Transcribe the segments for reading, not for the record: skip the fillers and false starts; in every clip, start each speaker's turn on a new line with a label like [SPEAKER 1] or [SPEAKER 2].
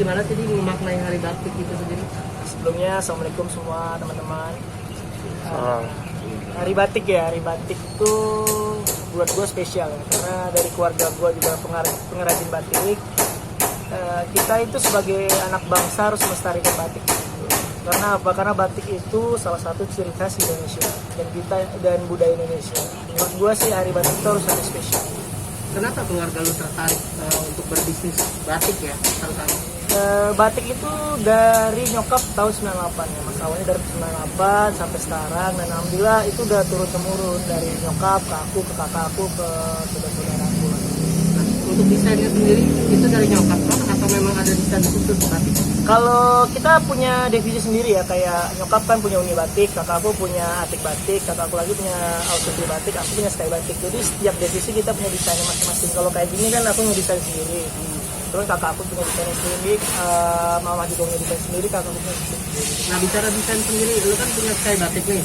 [SPEAKER 1] gimana sih memaknai Hari Batik itu sendiri?
[SPEAKER 2] Sebelumnya assalamualaikum semua teman-teman. Hari Batik ya, Hari Batik itu buat gue spesial ya, karena dari keluarga gue juga pengrajin batik. Kita itu sebagai anak bangsa harus melestarikan batik. Karena apa? Karena batik itu salah satu ciri khas Indonesia dan budaya Indonesia. Menurut gue sih Hari Batik itu harus hari spesial.
[SPEAKER 1] Kenapa keluarga lu tertarik untuk berbisnis batik ya?
[SPEAKER 2] Batik itu dari nyokap tahun 98 ya, mas awalnya dari 98 sampai sekarang, dan alhamdulillah itu udah turun temurun dari nyokap ke aku, ke kakak aku, ke saudara-saudaraku.
[SPEAKER 1] Nah, untuk desainnya sendiri itu dari nyokap kan atau memang ada desain khusus batik?
[SPEAKER 2] Kalau kita punya divisi sendiri ya, kayak nyokap kan punya uni batik, kakak aku punya atik batik, kakak aku lagi punya outfit batik, aku punya sky batik. Jadi setiap divisi kita punya desainnya masing-masing. Kalau kayak gini kan aku ngedesain sendiri. Terus kakak aku punya desain sendiri, mama juga punya desain sendiri, kakak aku punya desain sendiri.
[SPEAKER 1] Nah, bicara desain sendiri, lu kan punya sky batik nih.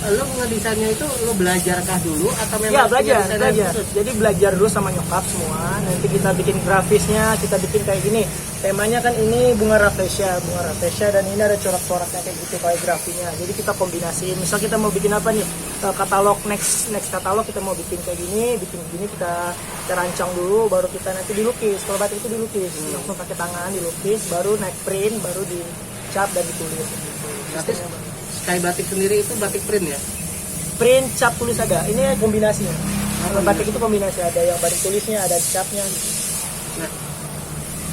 [SPEAKER 1] Lu ngedesainnya itu lu belajarkah dulu atau memang
[SPEAKER 2] ya belajar.
[SPEAKER 1] khusus?
[SPEAKER 2] Jadi belajar dulu sama nyokap semua. Nanti kita bikin grafisnya, kita bikin kayak gini. Temanya kan ini bunga rafflesia dan ini ada corak-coraknya kayak gitu kayak grafinya. Jadi kita kombinasiin. Misal kita mau bikin apa nih? Katalog next katalog kita mau bikin kayak gini, kita rancang dulu, baru kita nanti dilukis. Kalau batik itu dilukis, langsung pakai tangan dilukis, baru naik print, baru dicap dan ditulis.
[SPEAKER 1] Berarti sky batik sendiri itu batik print ya?
[SPEAKER 2] Print, cap, tulis ada. Ini kombinasinya. Kalau batik itu kombinasi, ada yang batik tulisnya, ada capnya.
[SPEAKER 1] Nah,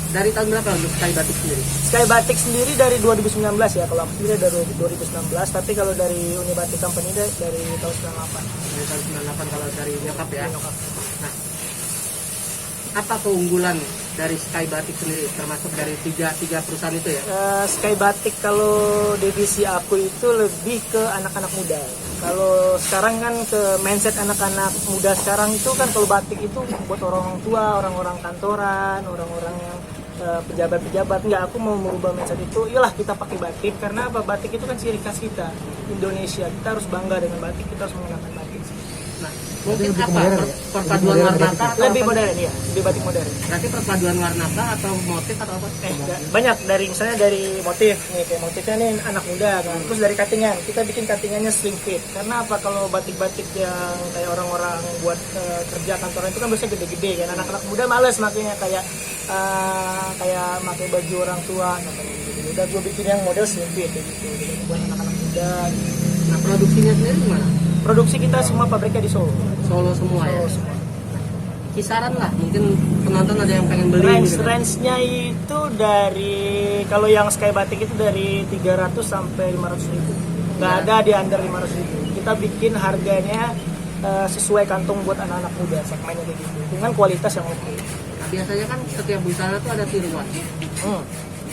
[SPEAKER 1] dari tahun berapa untuk sky batik sendiri?
[SPEAKER 2] Sky Batik sendiri dari 2019 ya, kalau aku sendiri dari 2019, tapi kalau dari Uni Batik Company dari tahun 98.
[SPEAKER 1] Dari tahun 98 kalau dari nyokap ya?
[SPEAKER 2] Nyokap.
[SPEAKER 1] Nah, apa keunggulan dari Sky Batik sendiri, termasuk dari tiga perusahaan itu ya?
[SPEAKER 2] Sky Batik kalau divisi aku itu lebih ke anak-anak muda. Kalau sekarang kan ke mindset anak-anak muda sekarang itu kan, kalau batik itu buat orang tua, orang-orang kantoran, orang-orang yang pejabat-pejabat. Enggak, aku mau merubah mindset itu. Iyalah kita pakai batik, karena apa? Batik itu kan ciri khas kita Indonesia. Kita harus bangga dengan batik, kita harus mengenakan batik.
[SPEAKER 1] Nah, mungkin apa perpaduan warna kah?
[SPEAKER 2] Lebih modern ya, lebih batik modern.
[SPEAKER 1] Berarti perpaduan warna kah atau motif atau apa?
[SPEAKER 2] Banyak, dari misalnya dari motif nih, kayak motifnya nih anak muda kan. Terus dari cuttingan, kita bikin cuttingannya slim fit. Karena apa? Kalau batik-batik yang kayak orang-orang buat kerja kantoran itu kan biasanya gede-gede kan. Anak-anak muda males makanya kayak pakai baju orang tua katanya gitu. Udah gue bikin yang model slim fit kayak gitu. Jadi buat anak-anak muda.
[SPEAKER 1] Nah, produksinya sendiri gimana?
[SPEAKER 2] Produksi kita semua pabriknya di Solo.
[SPEAKER 1] Solo semua ya?
[SPEAKER 2] Semua.
[SPEAKER 1] Kisaran lah, mungkin penonton ada yang pengen beli gitu.
[SPEAKER 2] Range-nya itu dari, kalau yang Sky Batik itu dari 300 sampai 500 ribu. Nggak ada di under 500 ribu. Kita bikin harganya sesuai kantong buat anak-anak muda, segmennya kayak gitu. Dengan kualitas yang oke.
[SPEAKER 1] Nah, biasanya kan setiap busana tuh ada tiruan.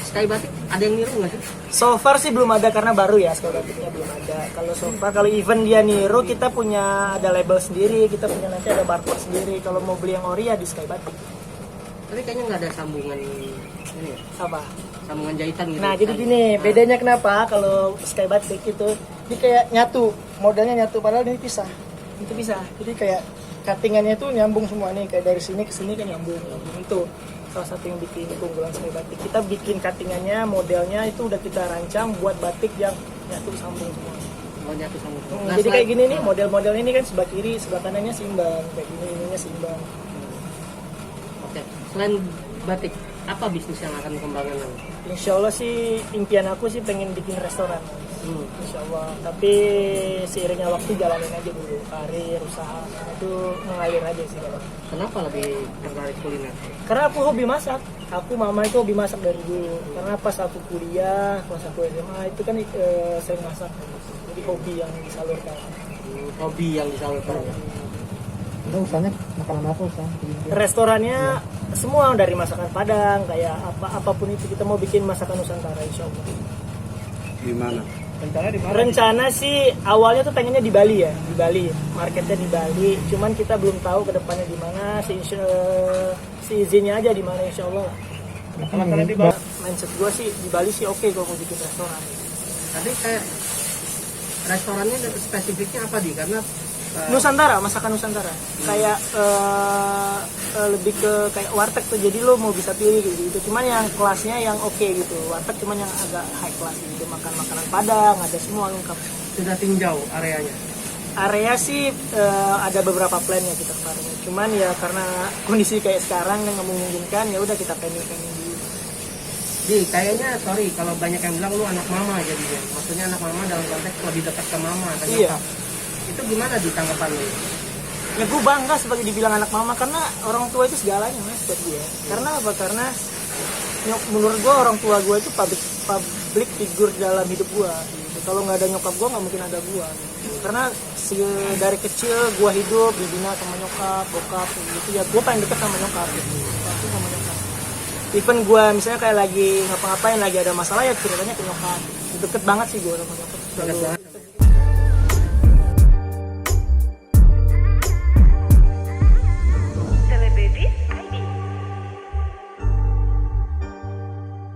[SPEAKER 1] Sky Batik ada yang niru nggak sih?
[SPEAKER 2] So far sih belum ada, karena baru ya Sky Batiknya belum ada. Kalau so far, kalau event dia niru, kita punya ada label sendiri, kita punya nanti ada barcode sendiri. Kalau mau beli yang ori ya di Sky Batik.
[SPEAKER 1] Tapi kayaknya nggak ada sambungan ini ya?
[SPEAKER 2] Apa?
[SPEAKER 1] Sambungan jahitan gitu.
[SPEAKER 2] Nah jadi gini, bedanya kenapa kalau Sky Batik itu ini kayak nyatu, modelnya nyatu, padahal ini pisah. Itu pisah. Jadi kayak cuttingannya itu nyambung semua nih, kayak dari sini ke sini kan nyambung. Itu salah satu yang bikin keunggulan Sky Batik. Kita bikin cuttingannya, modelnya itu udah kita rancang buat batik yang nyatu sambung semua.
[SPEAKER 1] Oh, nyatu sambung.
[SPEAKER 2] Jadi kayak gini nih, model-model ini kan sebelah kiri, sebelah kanannya seimbang, kayak gini, ininya seimbang.
[SPEAKER 1] Oke, selain batik, apa bisnis yang akan dikembangkan?
[SPEAKER 2] Insya Allah sih, impian aku sih pengen bikin restoran. Insya Allah, tapi seiringnya waktu jalanin aja dulu, karir, usaha, itu mengalir aja sih.
[SPEAKER 1] Kenapa lebih tertarik kuliner?
[SPEAKER 2] Karena aku hobi masak, mama itu hobi masak dari dulu. Karena pas aku kuliah, pas aku SMA itu kan sering masak, jadi hobi yang disalurkan.
[SPEAKER 1] Hobi yang disalurkan.
[SPEAKER 3] Itu usahanya makanan apa usah?
[SPEAKER 2] Restorannya semua dari masakan Padang, kayak apapun itu, kita mau bikin masakan Nusantara insya Allah.
[SPEAKER 3] Di mana?
[SPEAKER 2] Rencana sih awalnya tuh pengennya di Bali ya, di Bali, marketnya di Bali. Cuman kita belum tahu kedepannya di mana, si izinnya aja di mana insya Allah. Karena di Bali, mindset gue sih di Bali sih oke kalau mau bikin restoran.
[SPEAKER 1] Tapi kayak restorannya spesifiknya apa di? Karena
[SPEAKER 2] Nusantara, masakan Nusantara. Kayak lebih ke kayak warteg tuh. Jadi lo mau bisa pilih gitu. Cuman yang kelasnya yang oke gitu. Warteg cuman yang agak high class gitu. Makan makanan Padang, ada semua lengkap.
[SPEAKER 1] Sudah tinjau areanya.
[SPEAKER 2] Area sih ada beberapa plan ya kita kemarin. Cuman ya karena kondisi kayak sekarang yang nggak memungkinkan, ya udah kita planning dulu.
[SPEAKER 1] Di kayaknya sorry kalau banyak yang bilang lu anak mama jadinya. Maksudnya anak mama dalam konteks lebih dekat ke mama dan
[SPEAKER 2] Iya.
[SPEAKER 1] nyokap. Itu gimana di tanggapan lu?
[SPEAKER 2] Ya gue bangga sebagai dibilang anak mama karena orang tua itu segalanya mas buat gue. Karena apa? Karena menurut gue orang tua gue itu public figure dalam hidup gue. Gitu. Kalau nggak ada nyokap gue nggak mungkin ada gue. Gitu. Karena dari kecil gue hidup dibina sama nyokap, bokap gitu ya. Gue paling dekat sama nyokap gitu. Aku sama nyokap. Even gue misalnya kayak lagi ngapa-ngapain lagi ada masalah ya ceritanya ke nyokap. Deket banget sih gue sama nyokap.
[SPEAKER 1] Dekat banget.